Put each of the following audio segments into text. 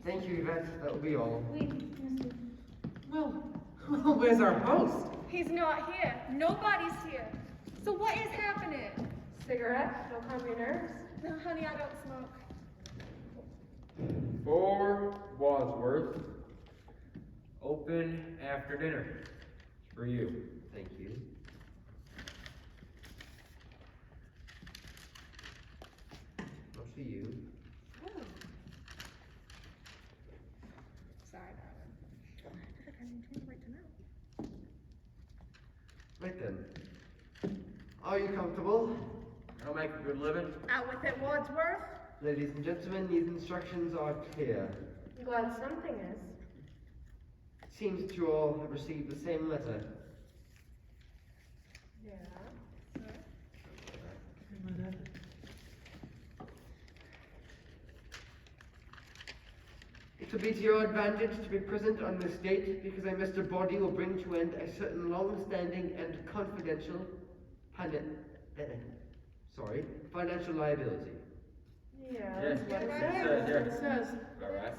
Thank you, Yvette. That will be all. Well, where's our host? He's not here. Nobody's here. So what is happening? Cigarette? Don't calm your nerves? No, honey, I don't smoke. For Wadsworth, open after dinner. It's for you. Thank you. Not for you. Oh. Sorry, darling. I didn't wait to know. Right then. Are you comfortable? I'll make a good living. Out with it, Wadsworth. Ladies and gentlemen, these instructions are clear. I'm glad something is. It seems that you all have received the same letter. Yeah. It will be to your advantage to be present on this date because a Mr. Body will bring to end a certain long-standing and confidential financial liability. Yeah. Yes, That's what it it says. says, It says. All right.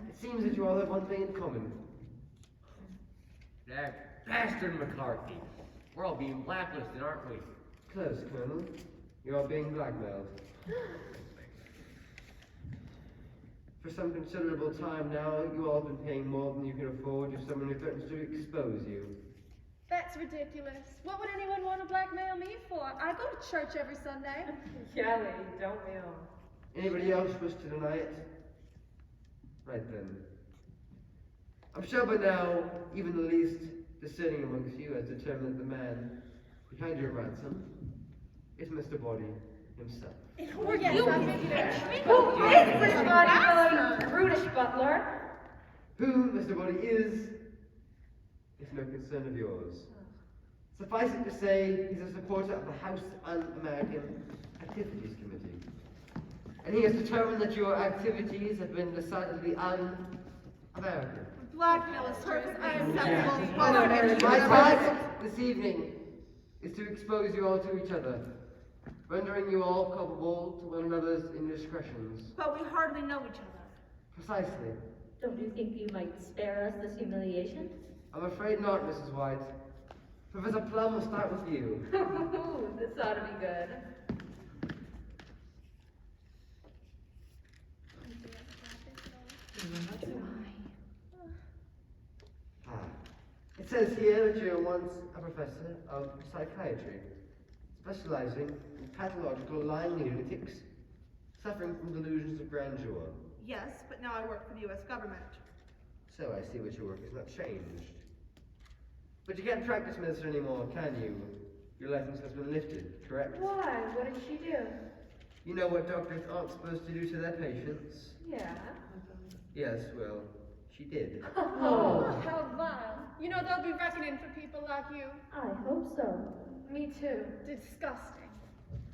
It seems that you all have one thing in common. That bastard McCarthy. We're all being blacklisted, aren't we? Close, Colonel. You are being blackmailed. For some considerable time now, you all have been paying more than you can afford to someone who threatens to expose you. That's ridiculous. What would anyone want to blackmail me for? I go to church every Sunday. Yeah, lady, don't we all? Anybody else wish to deny it? Right then. I'm sure by now, even the least discerning amongst you has determined that the man behind your ransom is Mr. Body himself. Oh, yes, I figured it. Who is this body fellow, you brutish butler? Who Mr. Body is no concern of yours. Suffice it to say, he's a supporter of the House Un-American Activities Committee. And he has determined that your activities have been decidedly un-American. Blackmail is perfectly acceptable. My task this evening is to expose you all to each other, rendering you all culpable to one another's indiscretions. But we hardly know each other. Precisely. Don't you think you might spare us this humiliation? I'm afraid not, Mrs. White. Professor Plum will start with you. Ooh, this ought to be good. It says here that you were once a professor of psychiatry, specializing in pathological lying lunatics suffering from delusions of grandeur. Yes, but now I work for the U.S. government. So I see what your work has not changed. But you can't practice medicine anymore, can you? Your license has been lifted, correct? Why? What did she do? You know what doctors aren't supposed to do to their patients? Yeah. Yes, well, she did. Oh, how vile. You know they'll be reckoning for people like you. I hope so. Me too. Disgusting.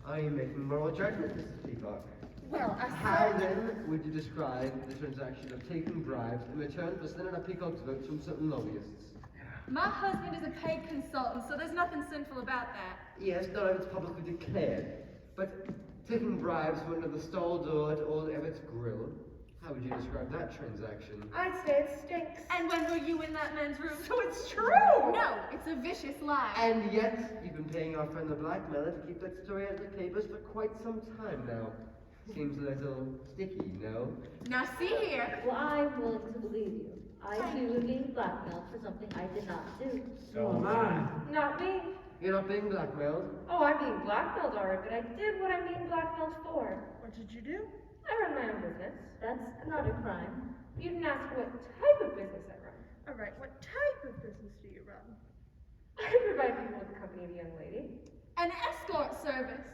Are you making moral judgment, Mrs. Peacock? Well, How then would you describe the transaction of taking bribes in return for Senator Peacock's votes from certain lobbyists? My husband is a paid consultant, so there's nothing sinful about that. Yes, none of it's publicly declared. But taking bribes from under the stall door at Old Everett's Grill, how would you describe that transaction? I'd say it stinks. And when were you in that man's room? So it's true! No, it's a vicious lie. And yet, you've been paying our friend the blackmailer to keep that story out of the papers for quite some time now. Seems a little sticky, no? Now see here. Well, I'm willing to believe you. I too am being blackmailed for something I did not do. So am I. Not me. You're not being blackmailed. Oh, I'm being blackmailed, alright, but I did what I'm being blackmailed for. What did you do? I run my own business. That's not a crime. You didn't ask what type of business I run. All right, what type of business do you run? I provide people with the company of a young lady. An escort service.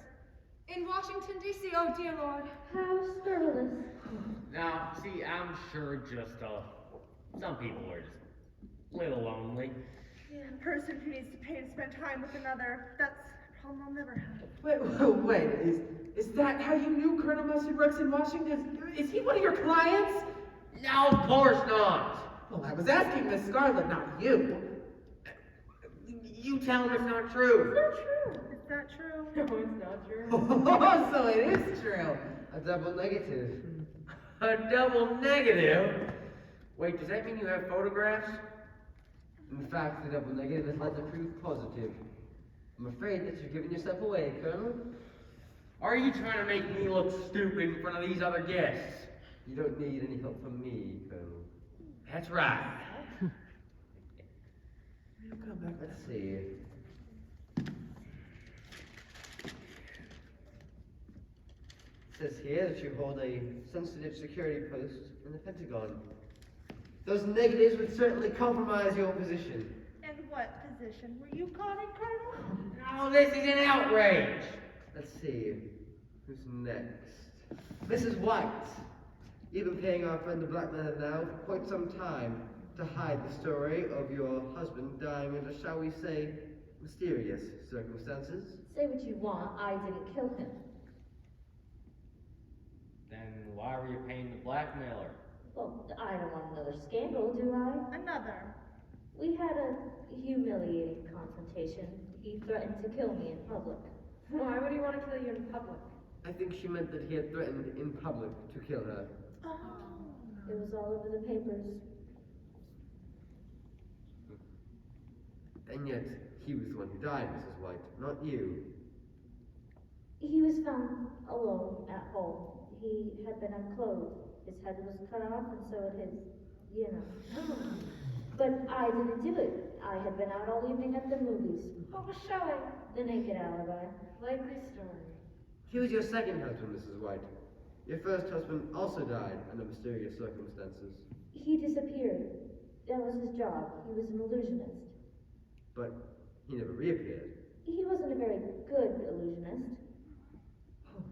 In Washington, D.C., oh dear Lord. How scurrilous. Now, see, I'm sure just, some people are just a little lonely. Yeah, a person who needs to pay to spend time with another, that's a problem I'll never have. Wait, is that how you knew Colonel Mustard works in Washington? Is he one of your clients? No, of course not. Well, I was asking Miss Scarlet, not you. You tell him it's not true. It's not true. that true? No, it's not true. Oh, so it is true. A double negative. A double negative? Wait, does that mean you have photographs? In fact, the double negative has led to proof positive. I'm afraid that you're giving yourself away, Colonel. Are you trying to make me look stupid in front of these other guests? You don't need any help from me, Colonel. That's right. We'll come back. Let's see. It says here that you hold a sensitive security post in the Pentagon. Those negatives would certainly compromise your position. And what position were you caught in, Colonel? No, this is an outrage. Let's see. Who's next? Mrs. White. You've been paying our friend the blackmailer now for quite some time to hide the story of your husband dying under, shall we say, mysterious circumstances. Say what you want, I didn't kill him. Then why were you paying the blackmailer? Well, I don't want another scandal, do I? Another. We had a humiliating confrontation. He threatened to kill me in public. Why would he want to kill you in public? I think she meant that he had threatened in public to kill her. Oh. It was all over the papers. And yet, he was the one who died, Mrs. White, not you. He was found alone at home. He had been unclothed. His head was cut off, and so had his, you know. But I didn't do it. I had been out all evening at the movies. What was showing? The Naked Alibi. Likely story. He was your second husband, Mrs. White. Your first husband also died under mysterious circumstances. He disappeared. That was his job. He was an illusionist. But he never reappeared. He wasn't a very good illusionist. Oh,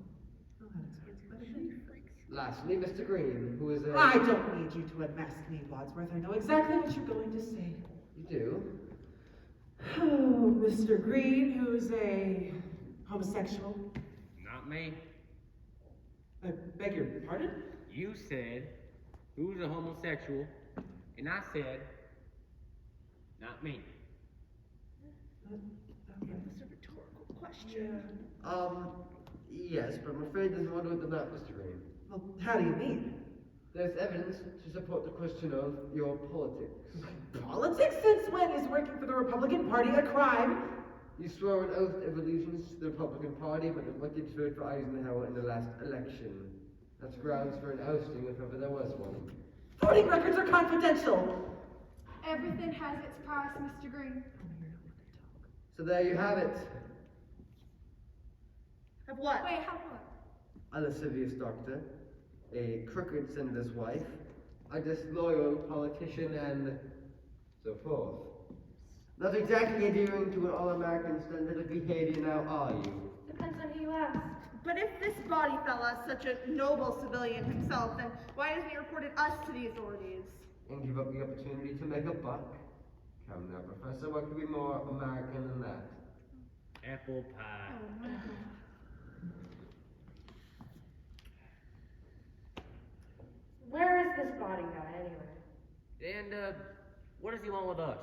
that explains quite a bit. Lastly, Mr. Green, who is a... I don't need you to unmask me, Wadsworth. I know exactly what you're going to say. You do? Oh, Mr. Green, who's a homosexual. Not me. I beg your pardon? You said, who's a homosexual? And I said, not me. Okay. It's a rhetorical question. Yes, but I'm afraid there's more to it than that, Mr. Green. Well, how do you mean? There's evidence to support the question of your politics. Politics? Since when is working for the Republican Party a crime? You swore an oath of allegiance to the Republican Party, but neglected to vote for Eisenhower in the last election. That's grounds for an ousting if ever there was one. Voting records are confidential. Everything has its price, Mr. Green. So there you have it. Of what? Wait, how what? A lascivious doctor, a crooked senator's wife, a disloyal politician, and so forth. Not exactly adhering to an all-American standard of behavior now, are you? Depends on who you ask. But if this body fella is such a noble civilian himself, then why hasn't he reported us to the authorities? And give up the opportunity to make a buck? Come now, Professor, what could be more American than that? Apple pie. Oh, no. Where is this body guy anyway? And, what does he want with us?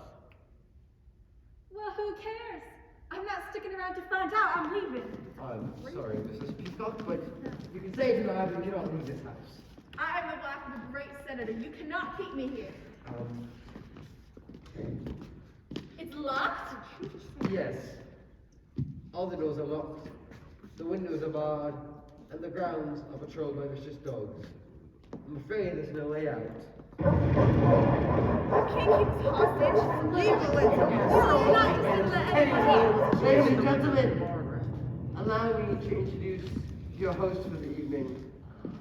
Well, who cares? I'm not sticking around to find out. I'm leaving. I'm sorry, Mrs. Peacock, but you can say to Lab you cannot leave this house. I am the wife of a great senator. You cannot keep me here. It's locked? Yes. All the doors are locked, the windows are barred, and the grounds are patrolled by vicious dogs. I'm afraid there's no way out. You can't keep us hostage. It's illegal. It's immoral not to send the enemy. Ladies and gentlemen, allow me to introduce your host for the evening,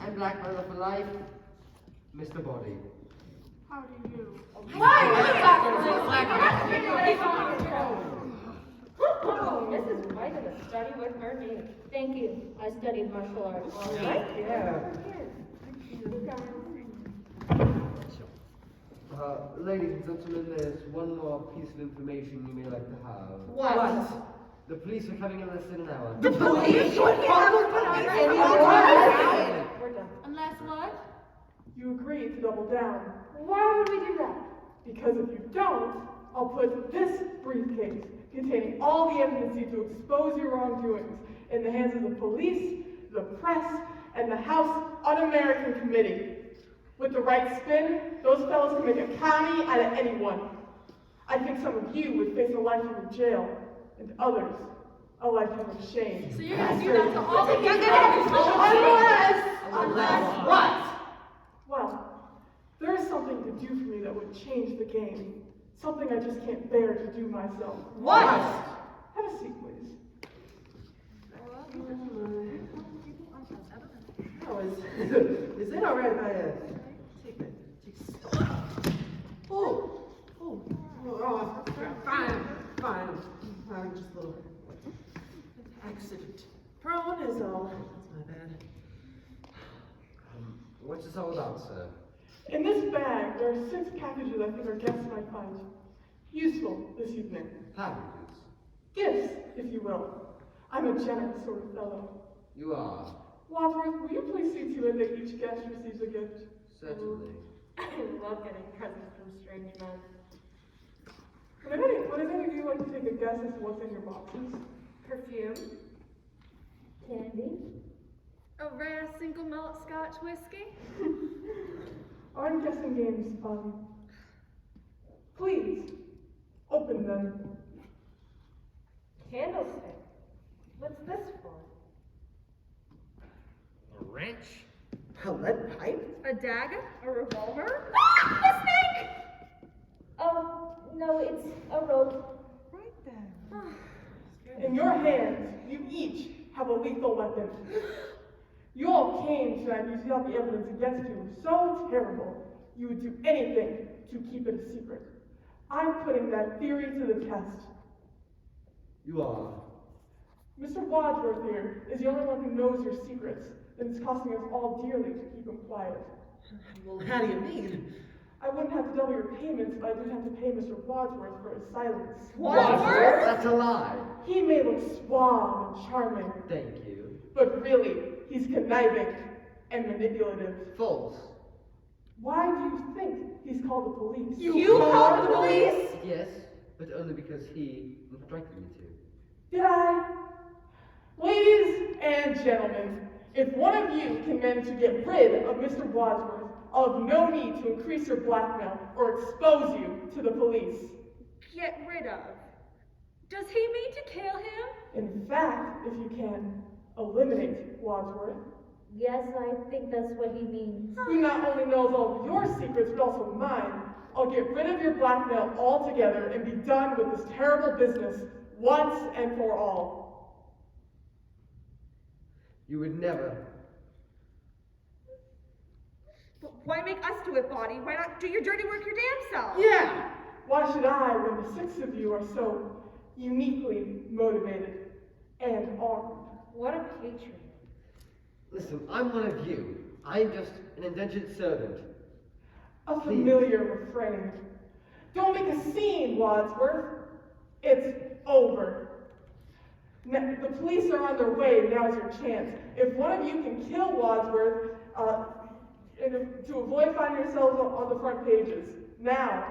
and blackmailer for life, Mr. Body. How do you? Oh, Mrs. White in a study with her name. Thank you. I studied martial arts. Ladies and gentlemen, there's one more piece of information you may like to have. What? The police are coming in less than an hour. The police? We're done. Unless what? You agree to double down. Why would we do that? Because if you don't, I'll put this briefcase containing all the evidence needed to expose your wrongdoings in the hands of the police, the press, and the House Un-American Committee. With the right spin, those fellows can make a county out of anyone. I think some of you would face a lifetime in jail, and others a lifetime of shame. So you're gonna do that to all of you? Unless what? Well, there is something you could do for me that would change the game. Something I just can't bear to do myself. What? Have a seat, please. Oh, is it all right if I take fine. I'm having just a little accident. Prone is all. That's my bad. What's this all about, sir? In this bag, there are 6 packages I think our guests might find useful this evening. Packages. Gifts, if you will. I'm a generous sort of fellow. You are. Wadsworth, will you please see to it that each guest receives a gift? Certainly. I love getting presents from strange men. Would any of you like to take a guess as to what's in your boxes? Perfume. Candy? A rare single malt Scotch whiskey? Aren't guessing games fun? Please, open them. Candlestick. What's this for? A wrench? A lead pipe? A dagger? A revolver? Ah! A snake! Oh, no, it's a rope. Right then. In your hands, you each have a lethal weapon. You all came tonight because you thought the evidence against you was so terrible, you would do anything to keep it a secret. I'm putting that theory to the test. You are. Mr. Wadsworth here is the only one who knows your secrets, and it's costing us all dearly to keep them quiet. Well, how do you mean? I wouldn't have to double your payments, but I do have to pay Mr. Wadsworth for his silence. Wadsworth? That's a lie. He may look suave and charming, Thank you. but really, he's conniving and manipulative. False. Why do you think he's called the police? You called the police? Yes, but only because he instructed me to. Did I? Ladies and gentlemen, if one of you can manage to get rid of Mr. Wadsworth, I'll have no need to increase your blackmail or expose you to the police. Get rid of. Does he mean to kill him? In fact, if you can, eliminate Wadsworth. Yes, I think that's what he means. Who not only knows all of your secrets, but also mine. I'll get rid of your blackmail altogether and be done with this terrible business once and for all. You would never. But why make us do it, Body? Why not do your dirty work your damn self? Yeah! Why should I when the 6 of you are so uniquely motivated and armed? What a patriot. Listen, I'm one of you. I'm just an indentured servant. A familiar refrain. Don't make a scene, Wadsworth. It's over. Now, the police are on their way. Now's your chance. If one of you can kill Wadsworth, to avoid finding yourselves on the front pages, now